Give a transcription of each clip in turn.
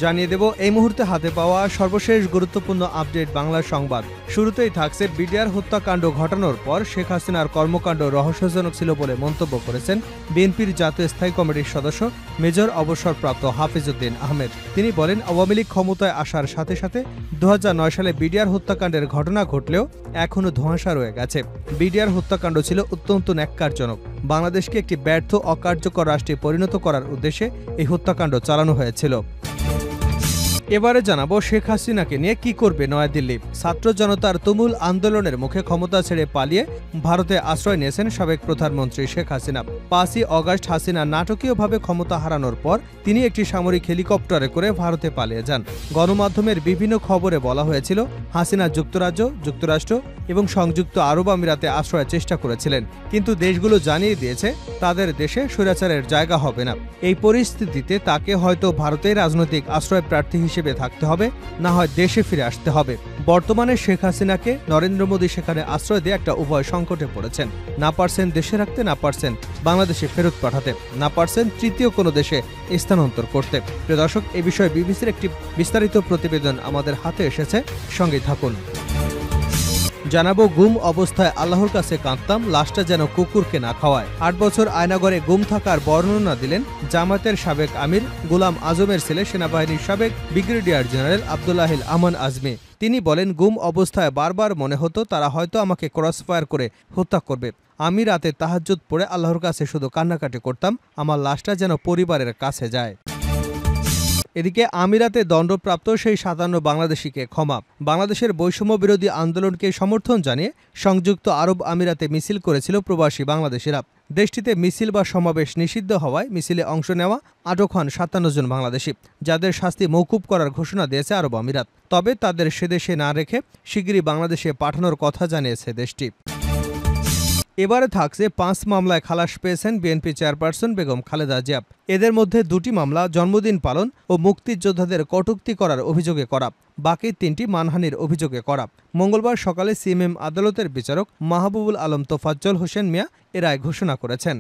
জানিয়ে দেব এই মুহূর্তে হাতে পাওয়া সর্বশেষ গুরুত্বপূর্ণ আপডেট বাংলা সংবাদ। শুরুতেই থাকছে বিডিআর হত্যাকাণ্ড ঘটানোর পর শেখ হাসিনার কর্মকাণ্ড রহস্যজনক ছিল বলে মন্তব্য করেছেন বিএনপির জাতীয় স্থায়ী কমিটির সদস্য মেজর অবসরপ্রাপ্ত হাফিজউদ্দিন আহমেদ। তিনি বলেন, আওয়ামী লীগ ক্ষমতায় আসার সাথে সাথে 2009 সালে বিডিআর হত্যাকাণ্ডের ঘটনা ঘটলেও এখনও ধোঁয়াশা রয়ে গেছে। বিডিআর হত্যাকাণ্ড ছিল অত্যন্ত ন্যাক্কারজনক। বাংলাদেশকে একটি ব্যর্থ অকার্যকর রাষ্ট্রে পরিণত করার উদ্দেশ্যে এই হত্যাকাণ্ড চালানো হয়েছিল। এবারে জানাবো শেখ হাসিনাকে নিয়ে কি করবে নয়াদিল্লি। ছাত্র জনতার তুমুল আন্দোলনের মুখে ক্ষমতা ছেড়ে পালিয়ে ভারতে আশ্রয় নিয়েছেন সাবেক প্রধানমন্ত্রী শেখ হাসিনা। 5ই আগস্ট হাসিনা নাটকীয়ভাবে ক্ষমতা হারানোর পর তিনি একটি সামরিক হেলিকপ্টারে করে ভারতে পালিয়ে যান। গণমাধ্যমের বিভিন্ন খবরে বলা হয়েছিল হাসিনা যুক্তরাজ্য, যুক্তরাষ্ট্র এবং সংযুক্ত আরব আমিরাতে আশ্রয়ের চেষ্টা করেছিলেন, কিন্তু দেশগুলো জানিয়ে দিয়েছে তাদের দেশে স্বৈরাচারের জায়গা হবে না। এই পরিস্থিতিতে তাকে হয়তো ভারতের রাজনৈতিক আশ্রয় প্রার্থী হিসেবে থাকতে হবে, না হয় দেশে ফিরে আসতে হবে। বর্তমানে শেখ হাসিনাকে নরেন্দ্র মোদী সেখানে আশ্রয় দিয়ে একটা উভয় সংকটে পড়েছেন। না পারছেন দেশে রাখতে, না পারছেন বাংলাদেশে ফেরত পাঠাতে, না পারছেন তৃতীয় কোনো দেশে স্থানান্তর করতে। প্রিয় দর্শক, এই বিষয়ে বিবিসির একটি বিস্তারিত প্রতিবেদন আমাদের হাতে এসেছে, সঙ্গে থাকুন। জানাবো, গুম অবস্থায় আল্লাহর কাছে কাঁদতাম, লাশটা যেন কুকুরকে না খাওয়ায়। 8 বছর আয়নাগরে গুম থাকার বর্ণনা দিলেন জামায়াতের সাবেক আমির গোলাম আজমের ছেলে সেনাবাহিনীর সাবেক ব্রিগেডিয়ার জেনারেল আব্দুল্লাহিল আমান আজমি। তিনি বলেন, গুম অবস্থায় বারবার মনে হতো তারা হয়তো আমাকে ক্রসফায়ার করে হত্যা করবে। আমি রাতে তাহাজ্জুদ পড়ে আল্লাহর কাছে শুধু কান্নাকাটি করতাম, আমার লাশটা যেন পরিবারের কাছে যায়। এদিকে আমিরাতে দণ্ডপ্রাপ্ত সেই 57 বাংলাদেশিকে ক্ষমা। বাংলাদেশের বৈষম্য বিরোধী আন্দোলনকে সমর্থন জানিয়ে সংযুক্ত আরব আমিরাতে মিছিল করেছিল প্রবাসী বাংলাদেশিরা। দেশটিতে মিছিল বা সমাবেশ নিষিদ্ধ হওয়ায় মিছিলে অংশ নেওয়া আটক হন 57 জন বাংলাদেশি, যাদের শাস্তি মওকুফ করার ঘোষণা দিয়েছে আরব আমিরাত। তবে তাদের সেদেশে না রেখে শিগগিরই বাংলাদেশে পাঠানোর কথা জানিয়েছে দেশটি। এবারে থাকছে 5 মামলায় খালাস পেয়েছেন বিএনপি চেয়ারপারসন বেগম খালেদা জিয়া। এদের মধ্যে 2টি মামলা জন্মদিন পালন ও মুক্তিযোদ্ধাদের কটূক্তি করার অভিযোগে করা, বাকি 3টি মানহানির অভিযোগে করা। মঙ্গলবার সকালে সিএমএম আদালতের বিচারক মাহবুবুল আলম তোফাজ্জল হোসেন মিয়া এ রায় ঘোষণা করেছেন।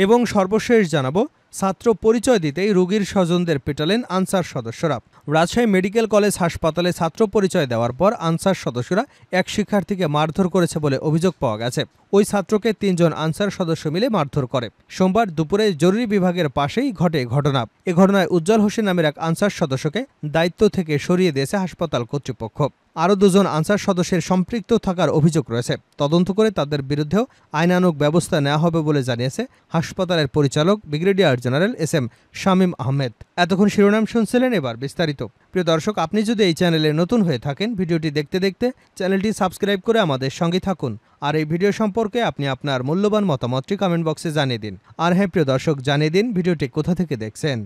এবং সর্বশেষ জানাবো, ছাত্র পরিচয় দিতেই রোগীর স্বজনদের পেটালেন আনসার সদস্যরা। রাজশাহী মেডিকেল কলেজ হাসপাতালে ছাত্র পরিচয় দেওয়ার পর আনসার সদস্যরা এক শিক্ষার্থীকে মারধর করেছে বলে অভিযোগ পাওয়া গেছে। ওই ছাত্রকে 3 জন আনসার সদস্য মিলে মারধর করে। সোমবার দুপুরে জরুরি বিভাগের পাশেই ঘটে ঘটনা। এ ঘটনায় উজ্জ্বল হোসেন নামের এক আনসার সদস্যকে দায়িত্ব থেকে সরিয়ে দিয়েছে হাসপাতাল কর্তৃপক্ষ। আরও 2 জন আনসার সদস্যের সম্পৃক্ত থাকার অভিযোগ রয়েছে। তদন্ত করে তাদের বিরুদ্ধেও আইনানুগ ব্যবস্থা নেওয়া হবে বলে জানিয়েছে হাসপাতালের পরিচালক brigadier general SM Shamim Ahmed. এতক্ষণ শিরোনাম শুনছিলেন, এবার বিস্তারিত। প্রিয় দর্শক, আপনি যদি এই চ্যানেলে নতুন হয়ে থাকেন, ভিডিওটি দেখতে দেখতে চ্যানেলটি সাবস্ক্রাইব করে আমাদের সঙ্গে থাকুন। আর এই ভিডিও সম্পর্কে আপনি আপনার মূল্যবান মতামতটি কমেন্ট বক্সে জানিয়ে দিন। আর হ্যাঁ প্রিয় দর্শক, জানিয়ে দিন ভিডিওটি কোথা থেকে দেখছেন।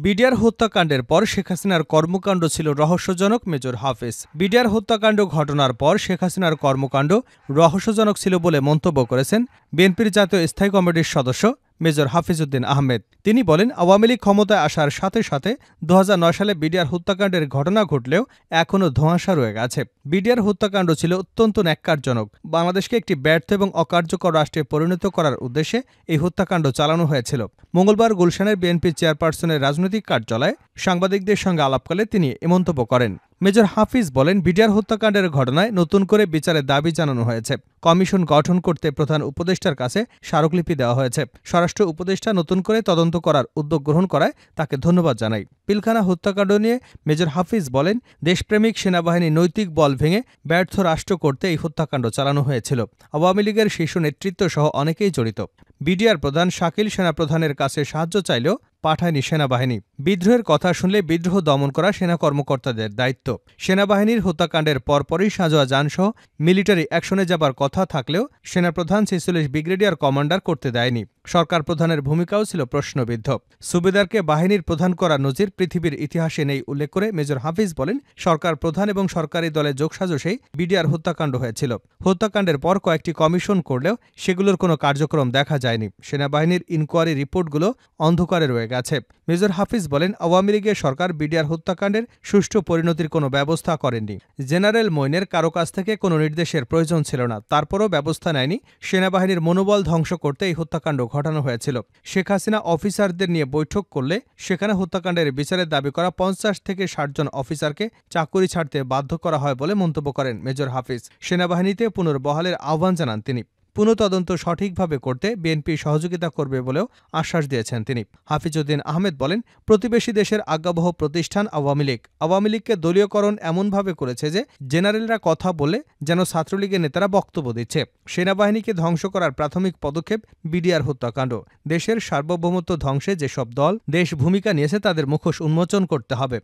বিডিআর হত্যাকাণ্ডের পর শেখ হাসিনার কর্মকাণ্ড ছিল রহস্যজনক, মেজর হাফিজ। বিডিআর হত্যাকাণ্ড ঘটনার পর শেখ হাসিনার কর্মকাণ্ড রহস্যজনক ছিল বলে মন্তব্য করেছেন বিএনপির জাতীয় স্থায়ী কমিটির সদস্য মেজর হাফিজউদ্দিন আহমেদ। তিনি বলেন, আওয়ামী লীগ ক্ষমতায় আসার সাথে সাথে 2009 সালে বিডিআর হত্যাকাণ্ডের ঘটনা ঘটলেও এখনও ধোঁয়াশা রয়ে গেছে। বিডিআর হত্যাকাণ্ড ছিল অত্যন্ত ন্যাক্কারজনক। বাংলাদেশকে একটি ব্যর্থ এবং অকার্যকর রাষ্ট্রে পরিণত করার উদ্দেশ্যে এই হত্যাকাণ্ড চালানো হয়েছিল। মঙ্গলবার গুলশানের বিএনপি চেয়ারপারসনের রাজনৈতিক কার্যালয়ে সাংবাদিকদের সঙ্গে আলাপকালে তিনি এ মন্তব্য করেন। মেজর হাফিজ বলেন, বিডিআর হত্যাকাণ্ডের ঘটনায় নতুন করে বিচারের দাবি জানানো হয়েছে। কমিশন গঠন করতে প্রধান উপদেষ্টার কাছে স্মারকলিপি দেওয়া হয়েছে। স্বরাষ্ট্র উপদেষ্টা নতুন করে তদন্ত করার উদ্যোগ গ্রহণ করায় তাকে ধন্যবাদ জানাই। পিলখানা হত্যাকাণ্ড নিয়ে মেজর হাফিজ বলেন, দেশপ্রেমিক সেনাবাহিনী নৈতিক বল ভেঙে ব্যর্থ রাষ্ট্র করতে এই হত্যাকাণ্ড চালানো হয়েছিল। আওয়ামী লীগের শীর্ষ নেতৃত্ব সহ অনেকেই জড়িত। বিডিআর প্রধান শাকিল সেনাপ্রধানের কাছে সাহায্য চাইলেও পাঠায়নি সেনাবাহিনী। বিদ্রোহের কথা শুনলে বিদ্রোহ দমন করা সেনা কর্মকর্তাদের দায়িত্ব। সেনাবাহিনীর হত্যাকাণ্ডের পরপরই সাজোয়া যানসহ মিলিটারি অ্যাকশনে যাবার কথা থাকলেও সেনাপ্রধান 46 ব্রিগেডিয়ার কমান্ডার করতে দেয়নি। সরকার প্রধানের ভূমিকাও ছিল প্রশ্নবিদ্ধ। সুবেদারকে বাহিনীর প্রধান করা নজির পৃথিবীর ইতিহাসে নেই উল্লেখ করে মেজর হাফিজ বলেন, সরকার প্রধান এবং সরকারি দলের যোগসাজশেই বিডিআর হত্যাকাণ্ড হয়েছিল। হত্যাকাণ্ডের পর কয়েকটি কমিশন করলেও সেগুলোর কোনো কার্যক্রম দেখা যায়নি। সেনাবাহিনীর ইনকোয়ারি রিপোর্টগুলো অন্ধকারে রয়ে গেছে। মেজর হাফিজ বলেন, আওয়ামী লীগের সরকার বিডিআর হত্যাকাণ্ডের সুষ্ঠু পরিণতির কোনো ব্যবস্থা করেননি। জেনারেল মইনের কারো কাছ থেকে কোনো নির্দেশের প্রয়োজন ছিল না, তারপরও ব্যবস্থা নেয়নি। সেনাবাহিনীর মনোবল ধ্বংস করতে এই হত্যাকাণ্ড ঘটানো হয়েছিল। শেখ হাসিনা অফিসারদের নিয়ে বৈঠক করলে সেখানে হত্যাকাণ্ডের বিচারের দাবি করা ৫০ থেকে ৬০ জন অফিসারকে চাকুরি ছাড়তে বাধ্য করা হয় বলে মন্তব্য করেন মেজর হাফিজ। সেনাবাহিনীতে পুনর্বহালের আহ্বান জানান তিনি। পুনঃতদন্ত সঠিকভাবে করতে বিএনপি সহযোগিতা করবে বলেও আশ্বাস দিয়েছেন তিনি। হাফিজউদ্দিন আহমেদ বলেন, প্রতিবেশী দেশের আজ্ঞাবহ প্রতিষ্ঠান আওয়ামী লীগকে দলীয়করণ এমনভাবে করেছে যে জেনারেলরা কথা বলে যেন ছাত্রলীগের নেতারা বক্তব্য দিচ্ছে। সেনাবাহিনীকে ধ্বংস করার প্রাথমিক পদক্ষেপ বিডিআর হত্যাকাণ্ড। দেশের সার্বভৌমত্ব ধ্বংসে যেসব দল দেশ ভূমিকা নিয়েছে তাদের মুখোশ উন্মোচন করতে হবে।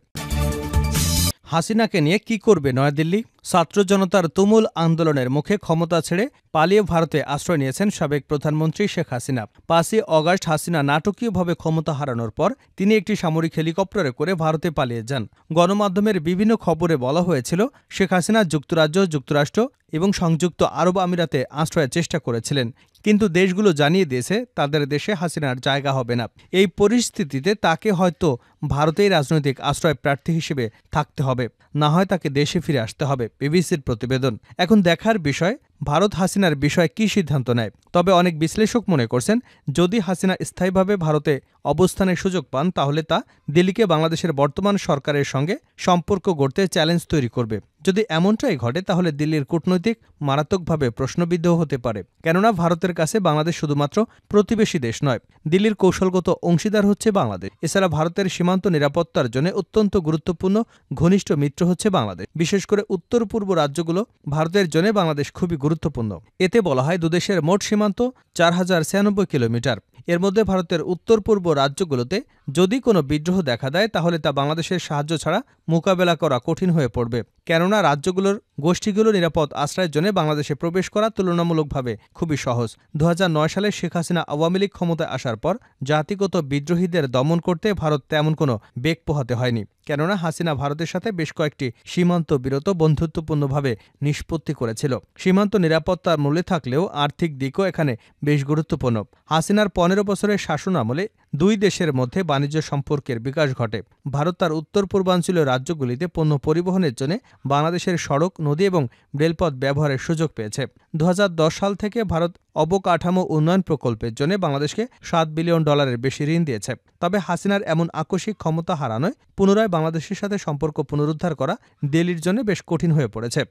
হাসিনাকে নিয়ে কি করবে নয়াদিল্লি? ছাত্র জনতার তুমুল আন্দোলনের মুখে ক্ষমতা ছেড়ে পালিয়ে ভারতে আশ্রয় নিয়েছেন সাবেক প্রধানমন্ত্রী শেখ হাসিনা। ৫ই অগাস্ট হাসিনা নাটকীয়ভাবে ক্ষমতা হারানোর পর তিনি একটি সামরিক হেলিকপ্টারে করে ভারতে পালিয়ে যান। গণমাধ্যমের বিভিন্ন খবরে বলা হয়েছিল শেখ হাসিনা যুক্তরাজ্য, যুক্তরাষ্ট্র এবং সংযুক্ত আরব আমিরাতে আশ্রয়ের চেষ্টা করেছিলেন, কিন্তু দেশগুলো জানিয়ে দিয়েছে তাদের দেশে হাসিনার জায়গা হবে না। এই পরিস্থিতিতে তাকে হয়তো ভারতেই রাজনৈতিক আশ্রয় প্রার্থী হিসেবে থাকতে হবে, না হয় তাকে দেশে ফিরে আসতে হবে। বিবিসির প্রতিবেদন। এখন দেখার বিষয় ভারত হাসিনার বিষয়ে কী সিদ্ধান্ত নেয়। তবে অনেক বিশ্লেষক মনে করছেন, যদি হাসিনা স্থায়ীভাবে ভারতে অবস্থানের সুযোগ পান তাহলে তা দিল্লিকে বাংলাদেশের বর্তমান সরকারের সঙ্গে সম্পর্ক গড়তে চ্যালেঞ্জ তৈরি করবে। যদি এমনটাই ঘটে তাহলে দিল্লির কূটনৈতিক মারাত্মকভাবে প্রশ্নবিদ্ধ হতে পারে, কেননা ভারতের কাছে বাংলাদেশ শুধুমাত্র প্রতিবেশী দেশ নয়, দিল্লির কৌশলগত অংশীদার হচ্ছে বাংলাদেশ। এছাড়া ভারতের সীমান্ত নিরাপত্তার জন্য অত্যন্ত গুরুত্বপূর্ণ ঘনিষ্ঠ মিত্র হচ্ছে বাংলাদেশ। বিশেষ করে উত্তর পূর্ব রাজ্যগুলো ভারতের জন্য বাংলাদেশ খুবই গুরুত্বপূর্ণ। এতে বলা হয় দুদেশের মোট সীমান্ত ৪,০৯৬ কিলোমিটার। এর মধ্যে ভারতের উত্তর পূর্ব রাজ্যগুলোতে যদি কোনো বিদ্রোহ দেখা দেয় তাহলে তা বাংলাদেশের সাহায্য ছাড়া মোকাবেলা করা কঠিন হয়ে পড়বে, কেননা রাজ্যগুলোর গোষ্ঠীগুলো নিরাপদ আশ্রয়ের জন্য বাংলাদেশে প্রবেশ করা তুলনামূলকভাবে খুবই সহজ। ২০০৯ সালে শেখ হাসিনা আওয়ামী লীগ ক্ষমতায় আসার পর জাতিগত বিদ্রোহীদের দমন করতে ভারত তেমন কোনো বেগ পোহাতে হয়নি, কেননা হাসিনা ভারতের সাথে বেশ কয়েকটি সীমান্ত বিরত বন্ধুত্বপূর্ণভাবে নিষ্পত্তি করেছিল। সীমান্ত নিরাপত্তার মূল্যে থাকলেও আর্থিক দিকও এখানে বেশ গুরুত্বপূর্ণ। হাসিনার ১৫ বছরের শাসনামলে দুই দেশের মধ্যে বাণিজ্য সম্পর্কের বিকাশ ঘটে। ভারত তার উত্তর পূর্বাঞ্চলীয় রাজ্যগুলিতে পণ্য পরিবহনের জন্য বাংলাদেশের সড়ক, নদী এবং রেলপথ ব্যবহারের সুযোগ পেয়েছে। ২০১০ সাল থেকে ভারত অবকাঠামো উন্নয়ন প্রকল্পের জন্য বাংলাদেশকে $৭ বিলিয়ন বেশি ঋণ দিয়েছে। তবে হাসিনার এমন আকস্মিক ক্ষমতা হারানোয় পুনরায় বাংলাদেশের সাথে সম্পর্ক পুনরুদ্ধার করা দিল্লির জন্য বেশ কঠিন হয়ে পড়েছে।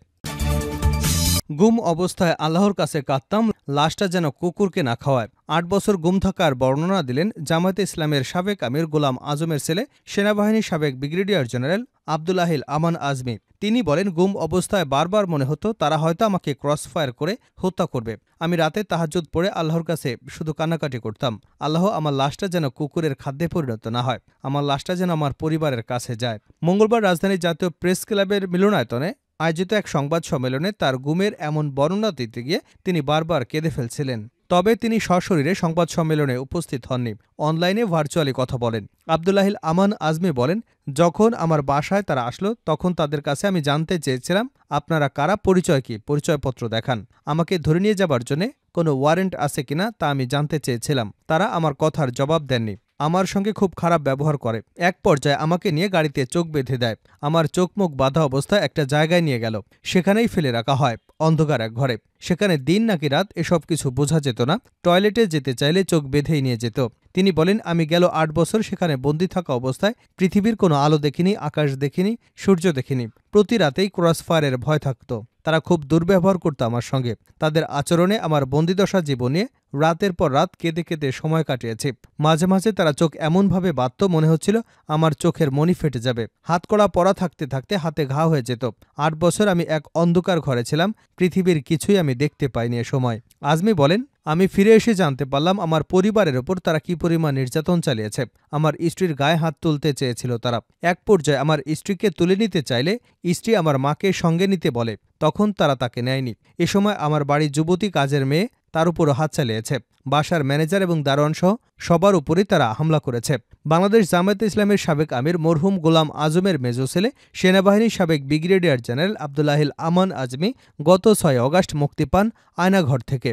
গুম অবস্থায় আল্লাহর কাছে কাঁদতাম, লাশটা যেন কুকুরকে না খাওয়ায়। ৮ বছর গুম থাকার বর্ণনা দিলেন জামায়াতে ইসলামের সাবেক আমির গোলাম আজমের ছেলে, সেনাবাহিনীর সাবেক ব্রিগেডিয়ার জেনারেল আব্দুল্লাহিল আমান আজমি। তিনি বলেন, গুম অবস্থায় বারবার মনে হতো তারা হয়তো আমাকে ক্রসফায়ার করে হত্যা করবে। আমি রাতে তাহাজ্জুদ পড়ে আল্লাহর কাছে শুধু কান্নাকাটি করতাম, আল্লাহ আমার লাশটা যেন কুকুরের খাদ্যে পরিণত না হয়, আমার লাশটা যেন আমার পরিবারের কাছে যায়। মঙ্গলবার রাজধানীর জাতীয় প্রেস ক্লাবের মিলনায়তনে আয়োজিত এক সংবাদ সম্মেলনে তার গুমের এমন বর্ণনা দিতে গিয়ে তিনি বারবার কেঁদে ফেলছিলেন। তবে তিনি সশরীরে সংবাদ সম্মেলনে উপস্থিত হননি, অনলাইনে ভার্চুয়ালি কথা বলেন। আব্দুল্লাহিল আমান আজমি বলেন, যখন আমার বাসায় তারা আসলো তখন তাদের কাছে আমি জানতে চেয়েছিলাম আপনারা কারা, পরিচয় কি, পরিচয়পত্র দেখান। আমাকে ধরে নিয়ে যাবার জন্য কোনো ওয়ারেন্ট আছে কিনা তা আমি জানতে চেয়েছিলাম। তারা আমার কথার জবাব দেননি, আমার সঙ্গে খুব খারাপ ব্যবহার করে। এক পর্যায়ে আমাকে নিয়ে গাড়িতে চোখ বেঁধে দেয়, আমার চোখ মুখ বাঁধা অবস্থায় একটা জায়গায় নিয়ে গেল, সেখানেই ফেলে রাখা হয়, অন্ধকার এক ঘরে। সেখানে দিন নাকি রাত এসব কিছু বোঝা যেত না, টয়লেটে যেতে চাইলে চোখ বেঁধেই নিয়ে যেত। তিনি বলেন, আমি গেল ৮ বছর সেখানে বন্দী থাকা অবস্থায় পৃথিবীর কোনো আলো দেখিনি, আকাশ দেখিনি, সূর্য দেখিনি। প্রতি রাতেই ক্রসফায়ারের ভয় থাকত। তারা খুব দুর্ব্যবহার করত আমার সঙ্গে। তাদের আচরণে আমার বন্দিদশা জীবনে রাতের পর রাত কেঁদে কেঁদে সময় কাটিয়েছি। মাঝে মাঝে তারা চোখ এমনভাবে বাঁধত মনে হচ্ছিল আমার চোখের মণি ফেটে যাবে। হাতকড়া পরা থাকতে থাকতে হাতে ঘা হয়ে যেত। ৮ বছর আমি এক অন্ধকার ঘরে ছিলাম, পৃথিবীর কিছুই আমি দেখতে পাইনি এ সময়। আজমি বলেন, আমি ফিরে এসে জানতে পারলাম আমার পরিবারের ওপর তারা কি পরিমাণ নির্যাতন চালিয়েছে। আমার স্ত্রীর গায়ে হাত তুলতে চেয়েছিল তারা। এক পর্যায়ে আমার স্ত্রীকে তুলে নিতে চাইলে স্ত্রী আমার মাকে সঙ্গে নিতে বলে, তখন তারা তাকে নেয়নি। এ সময় আমার বাড়ির যুবতী কাজের মেয়ে তার উপরও হাত চালিয়েছে। বাসার ম্যানেজার এবং দারোয়ান সহ সবার উপরই তারা হামলা করেছে। বাংলাদেশ জামায়াতে ইসলামের সাবেক আমির মরহুম গোলাম আজমের মেজো ছেলে, সেনাবাহিনীর সাবেক ব্রিগেডিয়ার জেনারেল আব্দুল্লাহিল আমান আজমি গত ৬ অগাস্ট মুক্তি পান আয়নাঘর থেকে।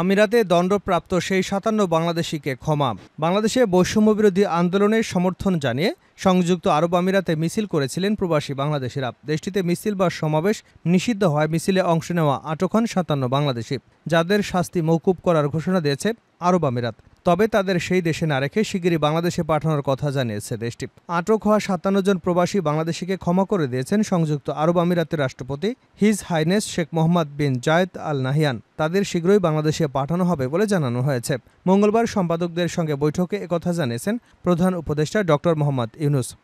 আমিরাতে দণ্ডপ্রাপ্ত সেই ৫৭ বাংলাদেশিকে ক্ষমা। বাংলাদেশে বৈষম্যবিরোধী আন্দোলনের সমর্থন জানিয়ে সংযুক্ত আরব আমিরাতে মিছিল করেছিলেন প্রবাসী বাংলাদেশিরা। দেশটিতে মিছিল বা সমাবেশ নিষিদ্ধ হয় মিছিলে অংশ নেওয়া আটক হন ৫৭ বাংলাদেশি, যাদের শাস্তি মওকুফ করার ঘোষণা দিয়েছে আরব আমিরাত। তবে তাদের সেই দেশে না রেখে শিগগিরই বাংলাদেশে পাঠানোর কথা জানিয়েছে দেশটি। আটক হওয়া ৫৭ জন প্রবাসী বাংলাদেশিকে ক্ষমা করে দিয়েছেন সংযুক্ত আরব আমিরাতের রাষ্ট্রপতি হিজ হাইনেস শেখ মোহাম্মদ বিন জায়েদ আল নাহিয়ান। তাদের শীঘ্রই বাংলাদেশে পাঠানো হবে বলে জানানো হয়েছে। মঙ্গলবার সাংবাদিকদের সঙ্গে বৈঠকে একথা জানিয়েছেন প্রধান উপদেষ্টা ড. মোহাম্মদ ইউনূস।